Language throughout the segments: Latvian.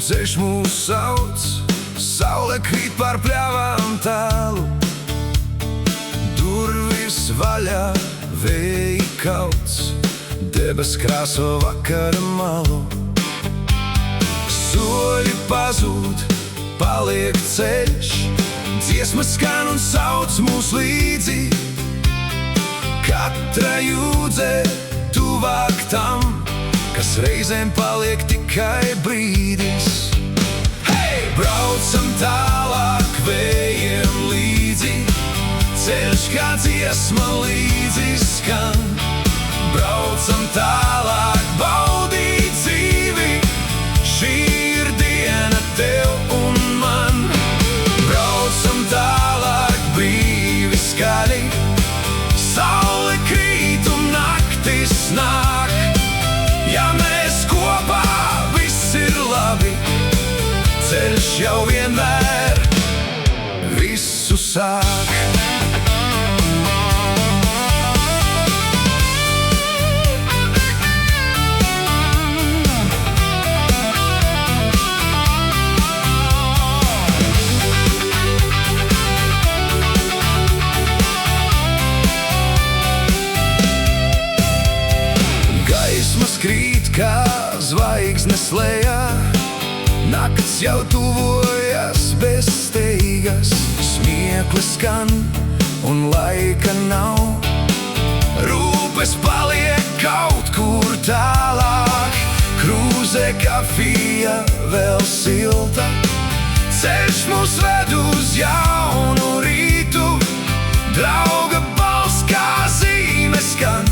ceļš mūs sauc, saule krīt pār pļavām tālu. Durvis vaļā, vēji kauts, debes krāso vakara malu. Soļi pazūd, paliek ceļš, dziesmas skan un sauc mūs līdzi. Katra jūdze tuvāk tam, kas reizēm paliek tikai brīdis. Hei! Braucam tālāk vējiem līdzi, ceļš kā dziesma līdzi skan. Braucam tālāk baudīt dzīvi, šī ir diena tev un man. Braucam tālāk brīvi skaļi, saule krīt un naktis nāk. Ja mēs kopā, viss ir labi, ceļš jau vienmēr visu sāk. Krīt kā zvaigznes lejā, nakts jau tuvojas bez steigas. Smieklis skan un laika nav, rūpes paliek kaut kur tālāk. Krūze kafija vēl silta, ceļš mūs ved uz jaunu rītu. Drauga balss kā zīme skan,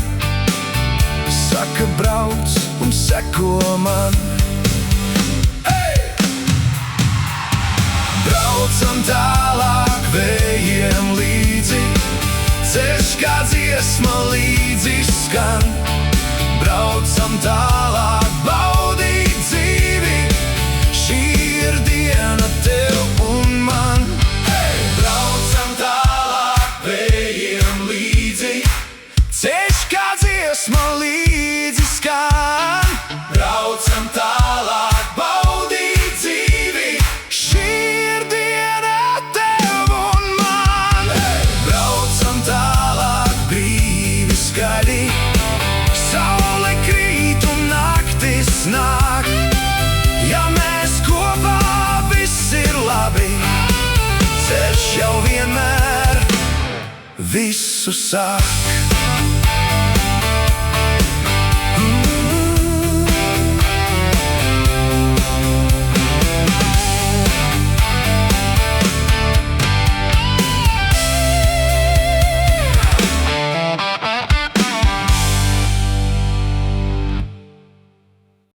saka brauc un seko man. Hey! Braucam tālāk vējiem līdzi, ceļš kā dziesma līdzi skan. Braucam tālāk baudīt dzīvi, šī ir diena tev un man. Hey! Braucam tālāk vējiem līdzi, ceļš kā dziesma līdzi skan. Braucam tālāk baudīt dzīvi, šī ir diena tev un man. Hey! Braucam tālāk brīvi skaļi, saule krīt un naktis nāk. Ja mēs kopā, viss ir labi, ceļš jau vienmēr visu sāk.